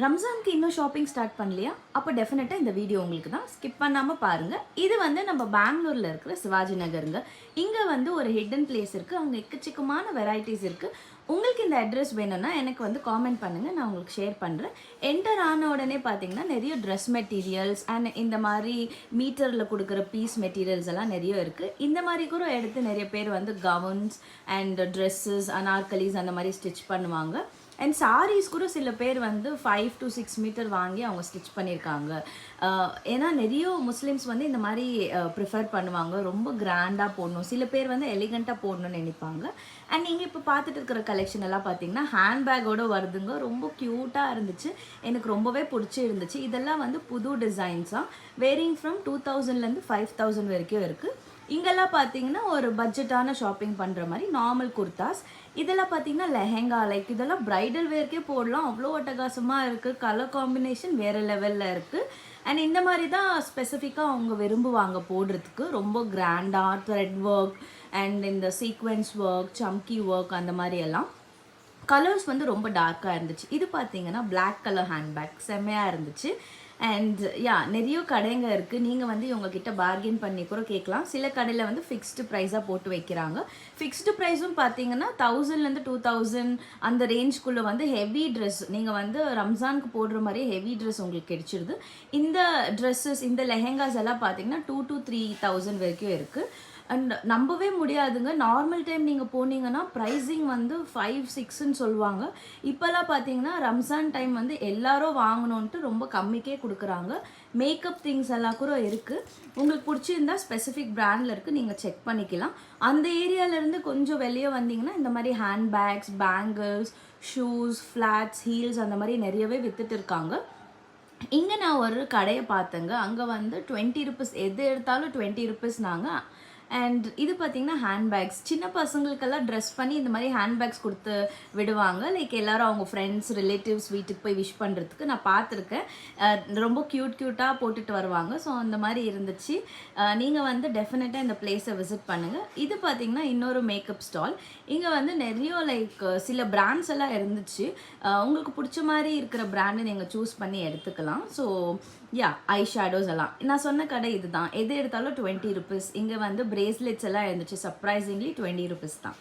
ரம்ஜானுக்கு இன்னும் shopping start பண்ணலையா? அப்போ டெஃபினட்டாக இந்த வீடியோ உங்களுக்கு தான். ஸ்கிப் பண்ணாமல் பாருங்கள். இது வந்து நம்ம பெங்களூரில் இருக்கிற சிவாஜி நகருங்க. இங்கே வந்து ஒரு ஹிடன் பிளேஸ் இருக்குது. அங்கே எக்கச்சக்கமான வெரைட்டிஸ் இருக்குது. உங்களுக்கு இந்த அட்ரஸ் வேணும்னா எனக்கு வந்து காமெண்ட் பண்ணுங்கள், நான் உங்களுக்கு ஷேர் பண்ணுறேன். என்டர் ஆன உடனே பார்த்தீங்கன்னா நிறைய ட்ரெஸ் மெட்டீரியல்ஸ் அண்ட் இந்த மாதிரி மீட்டரில் கொடுக்குற பீஸ் மெட்டீரியல்ஸ் எல்லாம் நிறைய இருக்குது. இந்த மாதிரி கூட எடுத்து நிறைய பேர் வந்து கவுன்ஸ் அண்ட் ட்ரெஸ்ஸஸ் அனார்கலிஸ் அந்த மாதிரி ஸ்டிச் பண்ணுவாங்க. அண்ட் சாரீஸ் கூட சில பேர் வந்து 5 to 6 மீட்டர் வாங்கி அவங்க ஸ்டிச் பண்ணியிருக்காங்க. ஏன்னா நிறைய முஸ்லீம்ஸ் வந்து இந்த மாதிரி ப்ரிஃபர் பண்ணுவாங்க, ரொம்ப கிராண்டாக போடணும், சில பேர் வந்து எலிகண்ட்டாக போடணும்னு நினைப்பாங்க. அண்ட் நீங்கள் இப்போ பார்த்துட்டு இருக்கிற கலெக்ஷன் எல்லாம் பார்த்தீங்கன்னா ஹேண்ட்பேக்கோடு வருதுங்க. ரொம்ப க்யூட்டாக இருந்துச்சு, எனக்கு ரொம்பவே பிடிச்சி இருந்துச்சு. இதெல்லாம் வந்து புது டிசைன்ஸாக வேரிங் ஃப்ரம் 2000லேருந்து 5000 வரைக்கும் இருக்குது. இங்கெல்லாம் பார்த்தீங்கன்னா ஒரு பட்ஜெட்டான ஷாப்பிங் பண்ணுற மாதிரி நார்மல் குர்தாஸ். இதெல்லாம் பார்த்தீங்கன்னா லெஹெங்கா, லைக் இதெல்லாம் ப்ரைடல் வேர்க்கே போடலாம், அவ்வளோ அட்டகாசமாக இருக்குது. கலர் காம்பினேஷன் வேறு லெவலில் இருக்குது. அண்ட் இந்த மாதிரி தான் ஸ்பெசிஃபிக்காக அவங்க விரும்புவாங்க போடுறதுக்கு. ரொம்ப கிராண்டாக த்ரெட் ஒர்க் அண்ட் இந்த சீக்வென்ஸ் ஒர்க், சம்கி ஒர்க் அந்த மாதிரி எல்லாம். கலர்ஸ் வந்து ரொம்ப டார்க்காக இருந்துச்சு. இது பார்த்தீங்கன்னா பிளாக் கலர் ஹேண்ட்பேக் செம்மையாக இருந்துச்சு. அண்ட் நிறைய கடைங்க இருக்குது. நீங்கள் வந்து இவங்கக்கிட்ட பார்கெயின் பண்ணி கூட கேட்கலாம். சில கடையில் வந்து ஃபிக்ஸ்டு ப்ரைஸாக போட்டு வைக்கிறாங்க. ஃபிக்ஸ்டு ப்ரைஸும் பார்த்தீங்கன்னா 1000லேருந்து 2000 அந்த ரேஞ்சுக்குள்ளே வந்து ஹெவி ட்ரெஸ் நீங்கள் வந்து ரம்ஜானுக்கு போடுற மாதிரியே ஹெவி ட்ரெஸ் உங்களுக்கு கிடைச்சிடுது. இந்த ட்ரெஸ்ஸஸ், இந்த லெஹெங்காஸ் எல்லாம் பார்த்தீங்கன்னா 2 to 3000 வரைக்கும் இருக்குது. அண்ட் நம்பவே முடியாதுங்க, நார்மல் டைம் நீங்கள் போனீங்கன்னா ப்ரைஸிங் வந்து 5-6ன்னு சொல்லுவாங்க. இப்போல்லாம் பார்த்தீங்கன்னா ரம்ஜான் டைம் வந்து எல்லாரும் வாங்கணுன்ட்டு ரொம்ப கம்மிக்கே கொடுக்குறாங்க. மேக்கப் திங்ஸ் எல்லாம் கூட இருக்குது. உங்களுக்கு பிடிச்சிருந்தா ஸ்பெசிஃபிக் பிராண்டில் இருக்குது, நீங்கள் செக் பண்ணிக்கலாம். அந்த ஏரியாவிலேருந்து கொஞ்சம் வெளியே வந்தீங்கன்னா இந்த மாதிரி handbags, bangles, shoes, flats, heels அந்த மாதிரி நிறையவே விற்றுட்டு இருக்காங்க. இங்கே நான் ஒரு கடையை பார்த்தேங்க. அங்கே வந்து 20 ருபீஸ், எது எடுத்தாலும் 20 ருபீஸ்னாங்க. அண்ட் இது பார்த்திங்கன்னா ஹேண்ட்பேக்ஸ், சின்ன பசங்களுக்கெல்லாம் ட்ரெஸ் பண்ணி இந்த மாதிரி ஹேண்ட்பேக்ஸ் கொடுத்து விடுவாங்க. லைக் எல்லோரும் அவங்க ஃப்ரெண்ட்ஸ், ரிலேட்டிவ்ஸ் வீட்டுக்கு போய் விஷ் பண்ணுறதுக்கு நான் பார்த்துருக்கேன். ரொம்ப க்யூட்டாக போட்டுட்டு வருவாங்க. ஸோ அந்த மாதிரி இருந்துச்சு. நீங்கள் வந்து டெஃபினட்டாக இந்த பிளேஸை விசிட் பண்ணுங்கள். இது பார்த்திங்கன்னா இன்னொரு மேக்கப் ஸ்டால். இங்கே வந்து நிறைய லைக் சில பிராண்ட்ஸ் எல்லாம் இருந்துச்சு. உங்களுக்கு பிடிச்ச மாதிரி இருக்கிற பிராண்டை நீங்கள் சூஸ் பண்ணி எடுத்துக்கலாம். ஸோ ஐ ஷேடோஸ் எல்லாம் நான் சொன்ன கடை இதுதான். எது எடுத்தாலும் 20 ருபீஸ். இங்கே வந்து பிரேஸ்லெட்ஸ் எல்லாம் இருந்துச்சு. சர்ப்ரைசிங்லி 20 ருபீஸ் தான்.